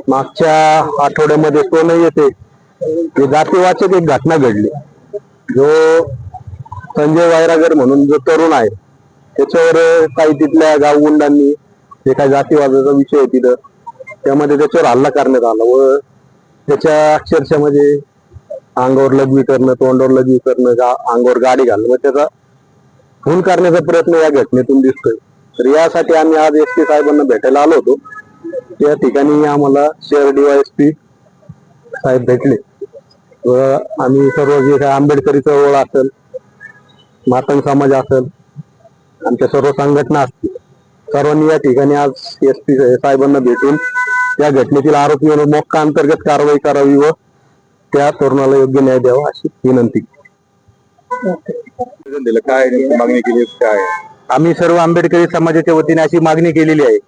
मागच्या आठवड्यामध्ये सोनं येते जातीवाचक एक घटना घडली. जो संजय वायरागर म्हणून जो तरुण आहे त्याच्यावर काही तिथल्या गावगुंडांनी जे काही जातीवादाचा विषय आहे तिथं त्यामध्ये त्याच्यावर हल्ला करण्यात आला व त्याच्या अक्षरशः म्हणजे अंगावर लघवी करणं, तोंडावर लघवी करणं, अंगावर गाडी घालणं व त्याचा खून करण्याचा प्रयत्न या घटनेतून दिसतोय. तर यासाठी आम्ही आज SP साहेबांना भेटायला आलो होतो. त्या ठिकाणी आम्हाला शहर DYSP साहेब भेटले व आम्ही सर्व जे काही आंबेडकरी चळवळ असेल, मातंग समाज असेल, आमच्या सर्व संघटना असतील, सर्वांनी या ठिकाणी आज SP साहेबांना भेटून त्या घटनेतील आरोपीवर मोक्का अंतर्गत कारवाई करावी व त्या तरुणाला योग्य न्याय द्यावा अशी विनंती. काय मागणी केली? काय आम्ही सर्व आंबेडकरी समाजाच्या वतीने अशी मागणी केलेली आहे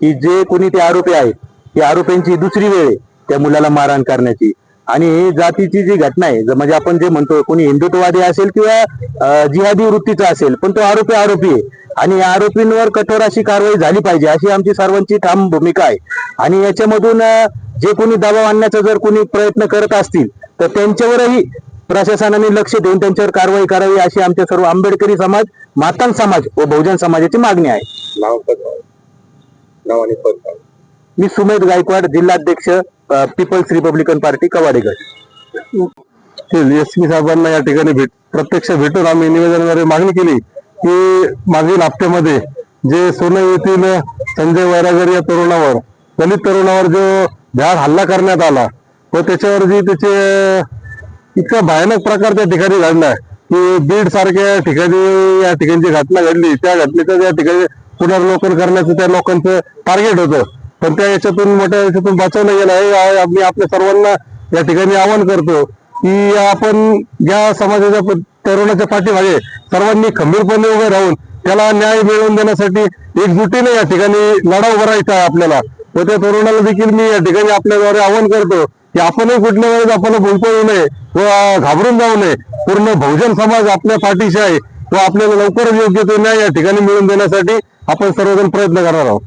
की जे कोणी ते आरोपी आहेत त्या आरोपींची दुसरी वेळ आहे त्या मुलाला मारहाण करण्याची. आणि जातीची जी घटना आहे म्हणजे आपण जे म्हणतो कोणी हिंदुत्ववादी असेल किंवा जिहादी वृत्तीचा असेल पण तो आरोपी आहे आणि आरोपींवर कठोर अशी कारवाई झाली पाहिजे अशी आमची सर्वांची ठाम भूमिका आहे. आणि याच्यामधून जे कोणी दबाव आणण्याचा जर कोणी प्रयत्न करत असतील तर त्यांच्यावरही प्रशासनाने लक्ष देऊन त्यांच्यावर कारवाई करावी अशी आमच्या सर्व आंबेडकरी समाज, मातंग समाज व बहुजन समाजाची मागणी आहे. नाव आणि पद? मी सुमेध गायकवाड, जिल्हाध्यक्ष पीपल्स रिपब्लिकन पार्टी कवाडेगड. SP साहेबांना या ठिकाणी प्रत्यक्ष भेटून आम्ही निवेदनाद्वारे मागणी केली की मागील हप्त्यामध्ये जे सोनं येथील संजय वैरागर या तरुणावर, दलित तरुणावर जो भ्याड हल्ला करण्यात आला व त्याच्यावर जी त्याचे इतका भयानक प्रकार त्या ठिकाणी घडलाय की बीड सारख्या ठिकाणी या ठिकाणी घटना घडली त्या घटनेचं त्या ठिकाणी पुनर्लोकन करण्याचं त्या लोकांचं टार्गेट होतं. पण त्या याच्यातून मोठ्या याच्यातून बचावलं गेलं आहे. आम्ही आपल्या सर्वांना या ठिकाणी आवाहन करतो की आपण या समाजाच्या तरुणाच्या पाठीमागे सर्वांनी खंबीरपणे उभे राहून त्याला न्याय मिळवून देण्यासाठी एकजुटीने या ठिकाणी लढा उभा राहायचा आहे आपल्याला. व त्या तरुणाला देखील मी या ठिकाणी आपल्याद्वारे आवाहन करतो की आपणही कुठल्या वेळेस आपण भूल पडू नये व घाबरून जाऊ नये. पूर्ण बहुजन समाज आपल्या पाठीशी आहे व आपल्याला लवकरच योग्य तो न्याय या ठिकाणी मिळवून देण्यासाठी आपण सर्वजण प्रयत्न करणार आहोत.